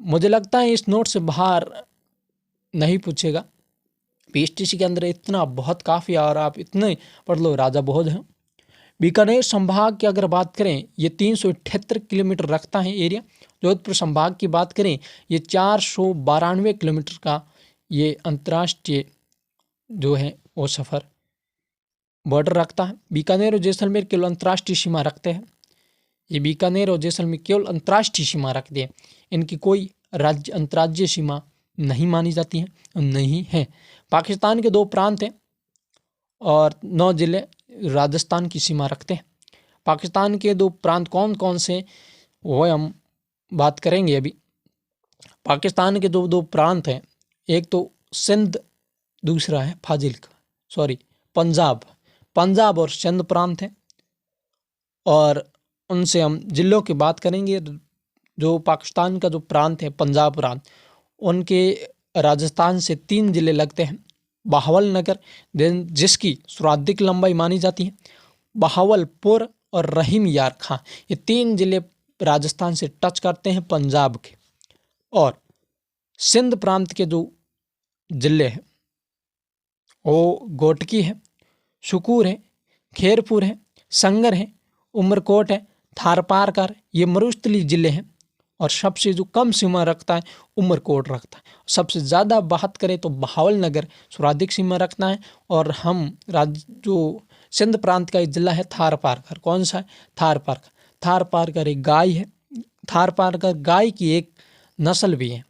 मुझे लगता है इस नोट से बाहर नहीं पूछेगा। पीएसटीसी के अंदर इतना बहुत काफ़ी, और आप इतने पढ़ लो, राजा भोज हैं। बीकानेर संभाग की अगर बात करें, ये 378 किलोमीटर रखता है एरिया। जोधपुर संभाग की बात करें, ये 492 किलोमीटर का ये अंतर्राष्ट्रीय जो है वो सफ़र बॉर्डर रखता है। बीकानेर और जैसलमेर केवल अंतर्राष्ट्रीय सीमा रखते हैं। ये बीकानेर और जैसलमेर केवल अंतर्राष्ट्रीय सीमा रखते हैं, इनकी कोई राज्य अंतर्राज्यीय सीमा नहीं मानी जाती है, नहीं है। पाकिस्तान के 2 प्रांत हैं और 9 जिले राजस्थान की सीमा रखते हैं। पाकिस्तान के 2 प्रांत कौन कौन से वो हम बात करेंगे अभी। पाकिस्तान के 2 प्रांत हैं, एक तो सिंध, दूसरा है पंजाब और सिंध प्रांत हैं। और उनसे हम जिलों की बात करेंगे। जो पाकिस्तान का जो प्रांत है पंजाब प्रांत, उनके राजस्थान से 3 जिले लगते हैं। बहावलनगर जिसकी सर्वाधिक लंबाई मानी जाती है, बहावलपुर और रहीम यार खां, ये 3 जिले राजस्थान से टच करते हैं पंजाब के। और सिंध प्रांत के जो जिले हैं वो गोटकी है, सुकूर है, खेरपुर है, संगर है, उमरकोट है, थारपारकर, ये मरुस्थली जिले हैं। और सबसे जो कम सीमा रखता है उमरकोट रखता है। सबसे ज़्यादा बात करें तो बहावल नगर सर्वाधिक सीमा रखता है। और हम राज्य जो सिंध प्रांत का एक जिला है थार पारकर, कौन सा है? थार पारकर। थार पारकर एक गाय है। थार पारकर गाय की एक नस्ल भी है।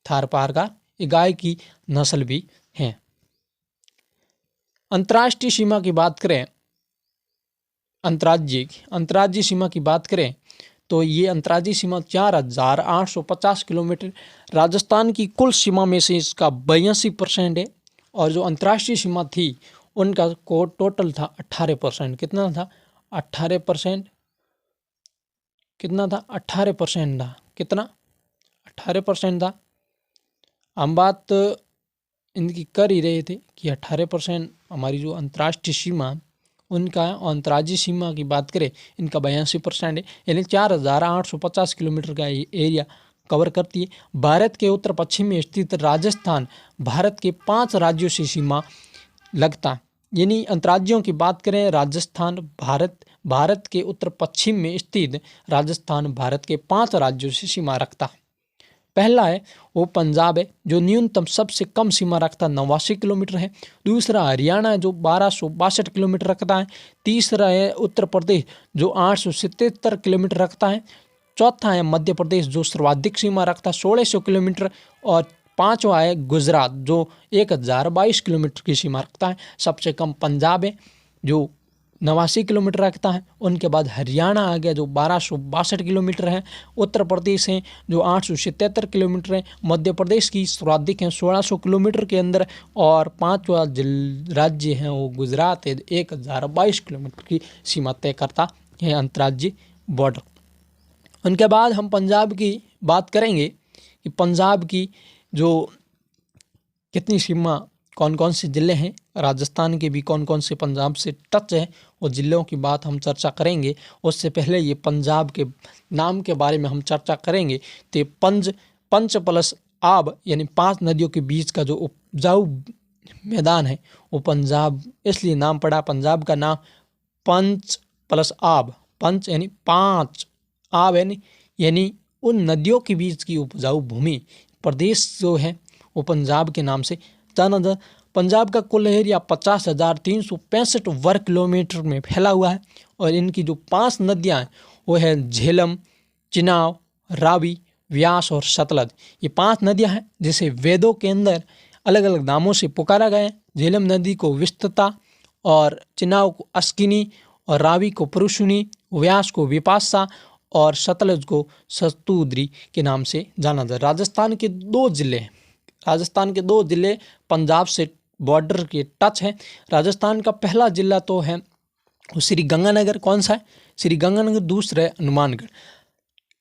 थार पारकर एक गाय की नस्ल भी है। अंतर्राष्ट्रीय सीमा की बात करें, अंतर्राज्यीय सीमा की बात करें तो ये अंतर्राज्यीय सीमा 4850 किलोमीटर राजस्थान की कुल सीमा में से इसका 82% है। और जो अंतर्राष्ट्रीय सीमा थी उनका टोटल था 18%। कितना था? 18%। कितना था? 18% था। कितना? 18% था। हम बात इनकी कर ही रहे थे कि 18% हमारी जो अंतर्राष्ट्रीय सीमा उनका है। और अंतर्राज्यीय सीमा की बात करें इनका 82% है, यानी 4850 किलोमीटर का एरिया कवर करती है। भारत के उत्तर पश्चिम में स्थित राजस्थान भारत के 5 राज्यों से सीमा लगता है। यानी अंतर्राज्यों की बात करें, राजस्थान भारत के उत्तर पश्चिम में स्थित राजस्थान भारत के 5 राज्यों से सीमा रखता है। पहला है वो पंजाब है जो न्यूनतम सबसे कम सीमा रखता 89 किलोमीटर है। दूसरा हरियाणा है जो 1262 किलोमीटर रखता है। तीसरा है उत्तर प्रदेश जो 877 किलोमीटर रखता है। चौथा है मध्य प्रदेश जो सर्वाधिक सीमा रखता है 1600 किलोमीटर। और पांचवा है गुजरात जो 1022 किलोमीटर की सीमा रखता है। सबसे कम पंजाब है जो 89 किलोमीटर रखता है। उनके बाद हरियाणा आ गया जो 1262 किलोमीटर है। उत्तर प्रदेश है जो 877 किलोमीटर है। मध्य प्रदेश की सर्वाधिक है 1600 किलोमीटर के अंदर। और पांचवा राज्य है वो गुजरात है 1022 किलोमीटर की सीमा तय करता है अंतर्राज्यीय बॉर्डर। उनके बाद हम पंजाब की बात करेंगे कि पंजाब की जो कितनी सीमा, कौन कौन से ज़िले हैं, राजस्थान के भी कौन कौन से पंजाब से टच है, वो ज़िलों की बात हम चर्चा करेंगे। उससे पहले ये पंजाब के नाम के बारे में हम चर्चा करेंगे। तो पंच प्लस आब यानी 5 नदियों के बीच का जो उपजाऊ मैदान है वो पंजाब, इसलिए नाम पड़ा पंजाब का नाम पंच प्लस आब। पंच यानी 5, आब यानी उन नदियों के बीच की उपजाऊ भूमि प्रदेश जो है वो पंजाब के नाम से जाना जाता। पंजाब का कुल एरिया 50,365 वर्ग किलोमीटर में फैला हुआ है। और इनकी जो 5 नदियां हैं वो है झेलम, चिनाब, रावी, व्यास और सतलज। ये 5 नदियां हैं जिसे वेदों के अंदर अलग अलग नामों से पुकारा गया है। झेलम नदी को विस्तता, और चिनाब को अस्किनी, और रावी को पुरुषुनी, व्यास को विपाशा और सतलज को सतुद्री के नाम से जाना जाता है। राजस्थान के 2 जिले पंजाब से बॉर्डर के टच है। राजस्थान का पहला जिला तो है श्री गंगानगर। कौन सा है? श्री गंगानगर। दूसरा है हनुमानगढ़।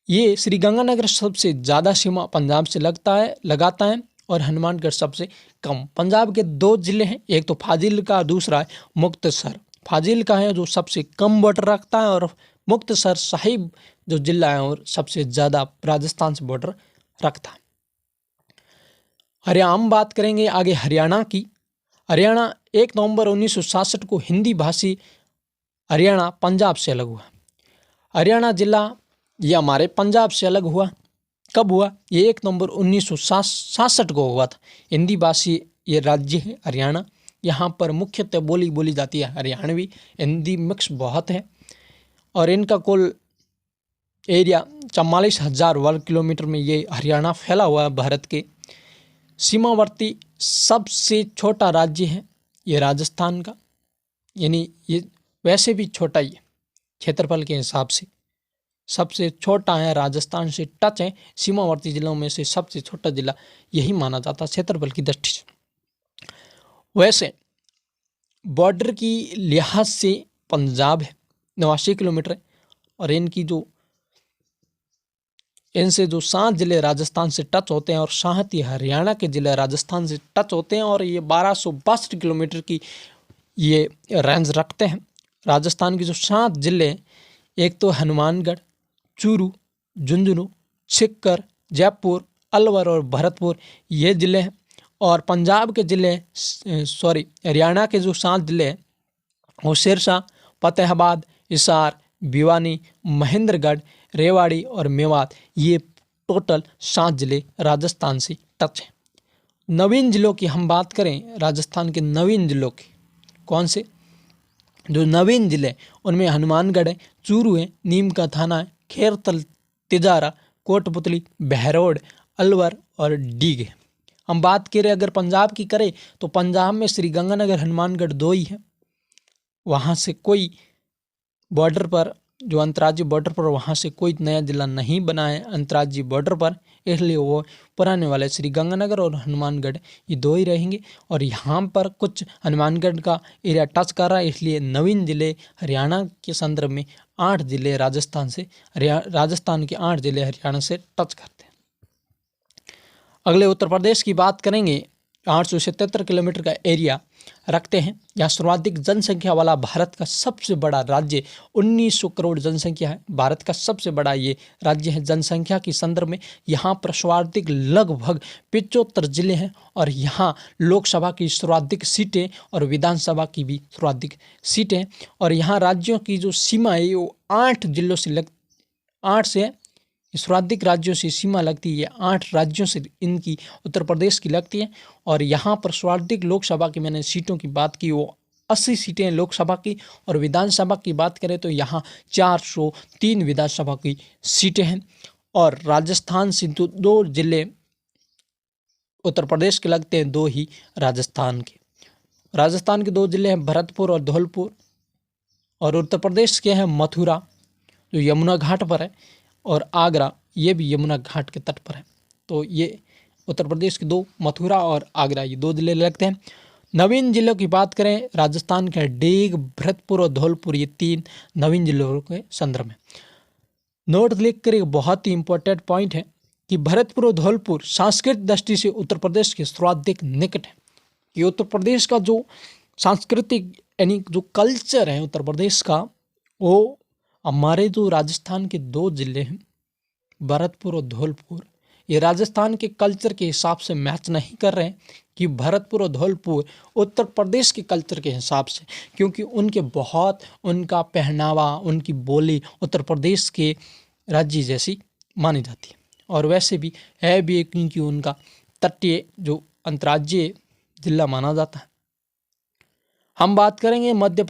ये श्री गंगानगर सबसे ज़्यादा सीमा पंजाब से लगाता है और हनुमानगढ़ सबसे कम। पंजाब के 2 जिले हैं, एक तो फाजिल्का, दूसरा है मुक्तसर। फाजिल्का है जो सबसे कम बॉर्डर रखता है और मुक्तसर साहिब जो जिला है और सबसे ज़्यादा राजस्थान से बॉर्डर रखता है। हम बात करेंगे आगे हरियाणा की। हरियाणा 1 नवंबर 1967 को हिंदी भाषी हरियाणा पंजाब से अलग हुआ। हरियाणा जिला ये हमारे पंजाब से अलग हुआ। कब हुआ? ये 1 नवंबर 1967 को हुआ था। हिंदी भाषी ये राज्य है हरियाणा। यहाँ पर मुख्यतः बोली जाती है हरियाणवी, हिंदी मिक्स बहुत है। और इनका कुल एरिया 44,000 वर्ग किलोमीटर में ये हरियाणा फैला हुआ है। भारत के सीमावर्ती सबसे छोटा राज्य है ये राजस्थान का, यानी ये वैसे भी छोटा ही है क्षेत्रफल के हिसाब से, सबसे छोटा है, राजस्थान से टच है। सीमावर्ती जिलों में से सबसे छोटा जिला यही माना जाता है क्षेत्रफल की दृष्टि से। वैसे बॉर्डर की लिहाज से पंजाब है 89 किलोमीटर और इनसे जो 7 जिले राजस्थान से टच होते हैं और साथ ही हरियाणा के जिले राजस्थान से टच होते हैं और ये 1262 किलोमीटर की ये रेंज रखते हैं। राजस्थान के जो 7 जिले हैं, एक तो हनुमानगढ़, चूरू, झुंझुनू, सीकर, जयपुर, अलवर और भरतपुर ये जिले हैं। और पंजाब के हरियाणा के जो 7 जिले हैं वो सिरसा, फतेहाबाद, हिसार, भिवानी, महेंद्रगढ़, रेवाड़ी और मेवात ये टोटल 7 जिले राजस्थान से टच हैं। नवीन जिलों की हम बात करें, राजस्थान के नवीन जिलों की, कौन से जो नवीन जिले, उनमें हनुमानगढ़ है, चूरू है, नीम का थाना है, खेरतल, तिजारा, कोटपुतली, बहरोड, अलवर और डीग है। हम बात करें अगर पंजाब की करें तो पंजाब में श्रीगंगानगर, हनुमानगढ़ 2 ही है। वहाँ से कोई बॉर्डर पर, जो अंतर्राज्यीय बॉर्डर पर, वहाँ से कोई नया जिला नहीं बना है अंतर्राज्यीय बॉर्डर पर, इसलिए वो पुराने वाले श्रीगंगानगर और हनुमानगढ़ ये 2 ही रहेंगे। और यहाँ पर कुछ हनुमानगढ़ का एरिया टच कर रहा है, इसलिए नवीन जिले हरियाणा के संदर्भ में 8 जिले राजस्थान के 8 जिले हरियाणा से टच करते हैं। अगले उत्तर प्रदेश की बात करेंगे। 877 किलोमीटर का एरिया रखते हैं। यहाँ सर्वाधिक जनसंख्या वाला भारत का सबसे बड़ा राज्य, 1900 करोड़ जनसंख्या है। भारत का सबसे बड़ा ये राज्य है जनसंख्या के संदर्भ में। यहाँ पर सर्वाधिक लगभग 75 जिले हैं और यहाँ लोकसभा की सर्वाधिक सीटें और विधानसभा की भी सर्वाधिक सीटें हैं। और यहाँ राज्यों की जो सीमा है वो 8 जिलों से 8 से सर्वाधिक राज्यों से सीमा लगती है। 8 राज्यों से इनकी उत्तर प्रदेश की लगती है। और यहाँ पर सर्वाधिक लोकसभा की मैंने सीटों की बात की, वो 80 सीटें लोकसभा की। और विधानसभा की बात करें तो यहाँ 403 विधानसभा की सीटें हैं। और राजस्थान से 2 जिले उत्तर प्रदेश के लगते हैं, 2 ही राजस्थान के 2 जिले हैं, भरतपुर और धौलपुर। और उत्तर प्रदेश के हैं मथुरा, जो यमुना घाट पर है, और आगरा, ये भी यमुना घाट के तट पर है। तो ये उत्तर प्रदेश के 2, मथुरा और आगरा, ये 2 जिले लगते हैं। नवीन जिलों की बात करें, राजस्थान के डीग, भरतपुर और धौलपुर, ये 3 नवीन जिलों के संदर्भ में नोट क्लिक करें। बहुत ही इंपॉर्टेंट पॉइंट है कि भरतपुर और धौलपुर सांस्कृतिक दृष्टि से उत्तर प्रदेश के सर्वाधिक निकट है। ये उत्तर प्रदेश का जो सांस्कृतिक यानी जो कल्चर है उत्तर प्रदेश का, वो हमारे जो राजस्थान के 2 जिले हैं, भरतपुर और धौलपुर, ये राजस्थान के कल्चर के हिसाब से मैच नहीं कर रहे हैं कि भरतपुर और धौलपुर उत्तर प्रदेश के कल्चर के हिसाब से, क्योंकि उनका पहनावा, उनकी बोली उत्तर प्रदेश के राज्य जैसी मानी जाती है। और वैसे भी है भी, क्योंकि उनका तटीय जो अंतर्राज्यीय जिला माना जाता है। हम बात करेंगे मध्य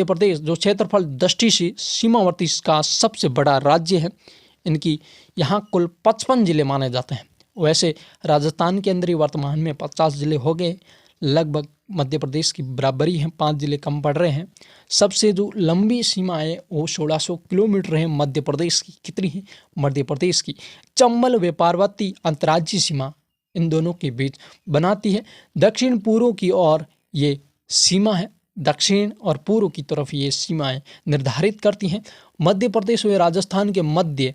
प्रदेश जो क्षेत्रफल दृष्टि से सीमावर्ती का सबसे बड़ा राज्य है। इनकी यहाँ कुल 55 जिले माने जाते हैं। वैसे राजस्थान के अंदर ही वर्तमान में 50 जिले हो गए, लगभग मध्य प्रदेश की बराबरी है, 5 जिले कम पड़ रहे हैं। सबसे जो लंबी सीमा है वो 1600 किलोमीटर है मध्य प्रदेश की। कितनी है? मध्य प्रदेश की चंबल व पार्वती अंतर्राज्यीय सीमा इन दोनों के बीच बनाती है। दक्षिण पूर्व की ओर ये सीमा है, दक्षिण और पूर्व की तरफ ये सीमाएं निर्धारित करती हैं। मध्य प्रदेश व राजस्थान के मध्य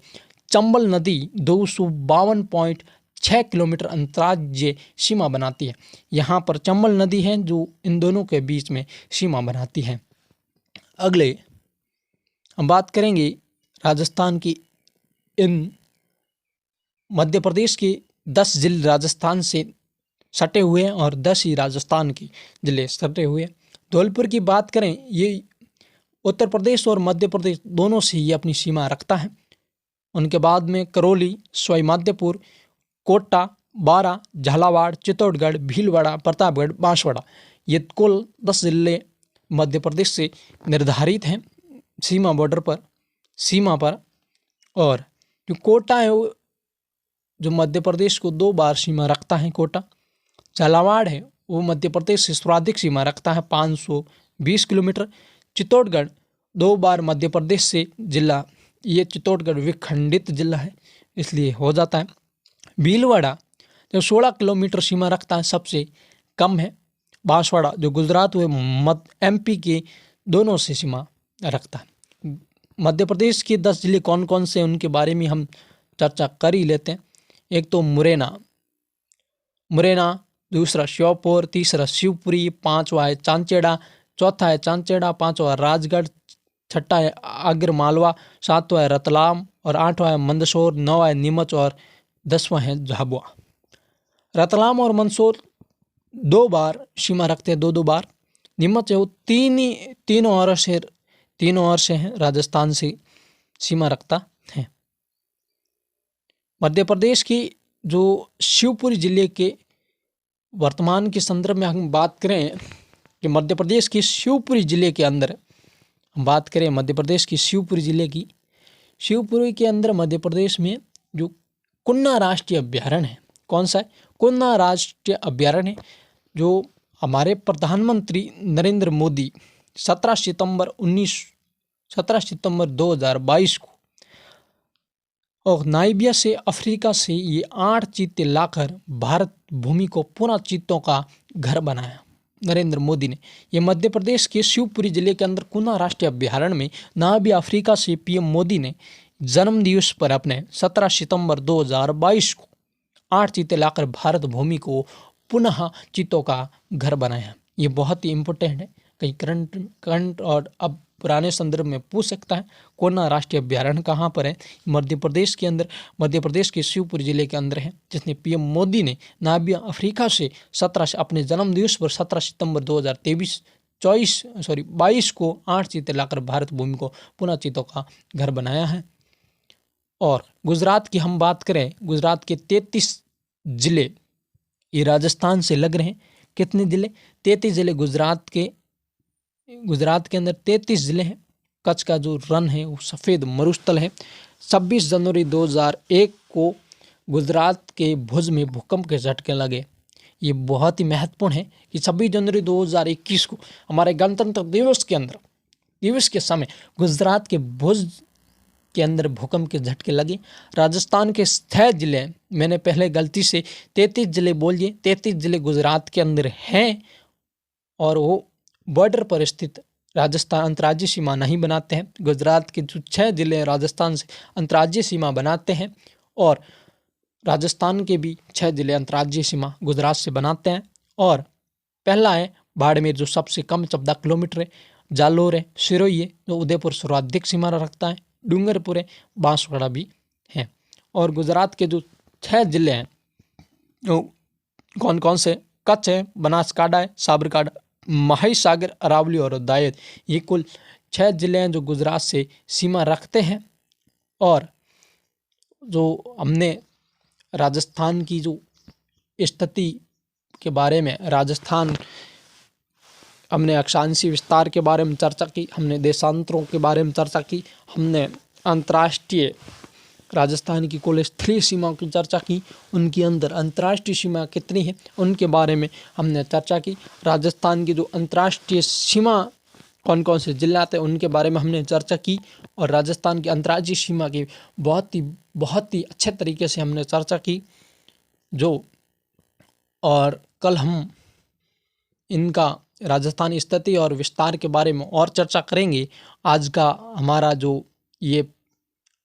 चंबल नदी 252.6 किलोमीटर अंतर्राज्यीय सीमा बनाती है। यहाँ पर चंबल नदी है जो इन दोनों के बीच में सीमा बनाती है। अगले हम बात करेंगे राजस्थान की, इन मध्य प्रदेश के 10 जिले राजस्थान से सटे हुए हैं और 10 ही राजस्थान के जिले सटे हुए हैं। धौलपुर की बात करें, ये उत्तर प्रदेश और मध्य प्रदेश दोनों से ये अपनी सीमा रखता है। उनके बाद में करौली, सवाई माधोपुर, कोटा, बारा, झालावाड़, चित्तौड़गढ़, भीलवाड़ा, प्रतापगढ़, बांसवाड़ा, ये कुल 10 जिले मध्य प्रदेश से निर्धारित हैं सीमा पर। और जो कोटा है वो जो मध्य प्रदेश को 2 बार सीमा रखता है कोटा। झालावाड़ है वो मध्य प्रदेश से सर्वाधिक सीमा रखता है 520 किलोमीटर। चित्तौड़गढ़ 2 बार मध्य प्रदेश से जिला, ये चित्तौड़गढ़ विखंडित जिला है इसलिए हो जाता है। भीलवाड़ा जो 16 किलोमीटर सीमा रखता है सबसे कम है। बांसवाड़ा जो गुजरात व MP के दोनों से सीमा रखता है। मध्य प्रदेश के 10 जिले कौन कौन से उनके बारे में हम चर्चा कर ही लेते हैं। एक तो मुरैना, दूसरा श्योपुर, तीसरा शिवपुरी, 5वां है चांचेड़ा, चौथा है चांचेड़ा, 5वां राजगढ़, छठा है आगर मालवा, 7वां है रतलाम और 8वां है मंदसौर, 9वां है नीमच और 10वां है झाबुआ। रतलाम और मंदसौर 2 बार सीमा रखते हैं, 2 बार। नीमच है वो तीनों ओर से है, राजस्थान से सीमा रखता है। मध्य प्रदेश की जो शिवपुरी जिले के वर्तमान के संदर्भ में हम बात करें कि मध्य प्रदेश के शिवपुरी जिले के अंदर हम बात करें मध्य प्रदेश की शिवपुरी जिले की, शिवपुरी के अंदर मध्य प्रदेश में जो कुन्ना राष्ट्रीय अभ्यारण्य है, कौन सा है? कुन्ना राष्ट्रीय अभ्यारण्य, जो हमारे प्रधानमंत्री नरेंद्र मोदी 17 सितंबर 2022 को और नाइबिया से अफ्रीका से ये 8 चीते लाकर भारत भूमि को पुनः चीतों का घर बनाया नरेंद्र मोदी ने। ये मध्य प्रदेश के शिवपुरी जिले के अंदर कुन्ना राष्ट्रीय अभ्यारण्य में नाइबिया अफ्रीका से पीएम मोदी ने जन्म दिवस पर अपने 17 सितंबर 2022 को 8 चीते लाकर भारत भूमि को पुनः चीतों का घर बनाया। ये बहुत ही इम्पोर्टेंट है, कहीं करंट और अब पुराने संदर्भ में पूछ सकता है। कुन्ना राष्ट्रीय अभ्यारण्य कहाँ पर है? मध्य प्रदेश के अंदर, मध्य प्रदेश के शिवपुरी जिले के अंदर है, जिसने पीएम मोदी ने नाइबिया अफ्रीका से अपने जन्म दिवस पर 17 सितंबर 2022 को 8 चीते लाकर भारत भूमि को पुनः चीतों का घर बनाया है। और गुजरात की हम बात करें, गुजरात के 33 जिले ये राजस्थान से लग रहे हैं। कितने जिले? 33 जिले गुजरात के अंदर 33 जिले हैं। कच्छ का जो रण है वो सफ़ेद मरुस्थल है। 26 जनवरी 2001 को गुजरात के भुज में भूकंप के झटके लगे। ये बहुत ही महत्वपूर्ण है कि 26 जनवरी 2021 को हमारे गणतंत्र दिवस के समय गुजरात के भुज के अंदर भूकंप के झटके लगे। राजस्थान के 6 जिले, मैंने पहले गलती से 33 जिले बोल दिए, 33 जिले गुजरात के अंदर हैं और वो बॉर्डर पर स्थित राजस्थान अंतर्राज्यीय सीमा नहीं बनाते हैं। गुजरात के जो 6 जिले राजस्थान से अंतर्राज्यीय सीमा बनाते हैं और राजस्थान के भी 6 जिले अंतर्राज्यीय सीमा गुजरात से बनाते हैं। और पहला है बाड़मेर जो सबसे कम 14 किलोमीटर है, जालोर है, सिरोही है जो उदयपुर सर्वाधिक सीमा रखता है, डूंगरपुर है, बांसवाड़ा भी है। और गुजरात के जो 6 जिले हैं वो कौन कौन से? कच्छ है, बनासकांठा है, साबरकांठा, महासागर, अरावली और दायद। ये कुल 6 जिले हैं जो गुजरात से सीमा रखते हैं। और जो हमने राजस्थान की जो स्थिति के बारे में, राजस्थान हमने अक्षांशीय विस्तार के बारे में चर्चा की, हमने देशांतरों के बारे में चर्चा की, हमने अंतर्राष्ट्रीय राजस्थान की कुल स्थलीय सीमा की चर्चा की, उनके अंदर अंतर्राष्ट्रीय सीमा कितनी है उनके बारे में हमने चर्चा की। राजस्थान की जो अंतर्राष्ट्रीय सीमा कौन कौन से जिले आते हैं उनके बारे में हमने चर्चा की। और राजस्थान की अंतर्राज्यीय सीमा की बहुत ही अच्छे तरीके से हमने चर्चा की। और कल हम इनका राजस्थान स्थिति और विस्तार के बारे में और चर्चा करेंगे। आज का हमारा जो ये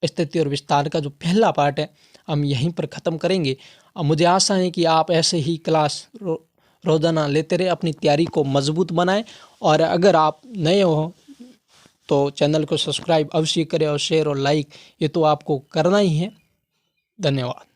स्थिति और विस्तार का जो पहला पार्ट है हम यहीं पर ख़त्म करेंगे। अब मुझे आशा है कि आप ऐसे ही क्लास रोज़ाना लेते रहे, अपनी तैयारी को मजबूत बनाएं। और अगर आप नए हो तो चैनल को सब्सक्राइब अवश्य करें और शेयर और लाइक ये तो आपको करना ही है। धन्यवाद।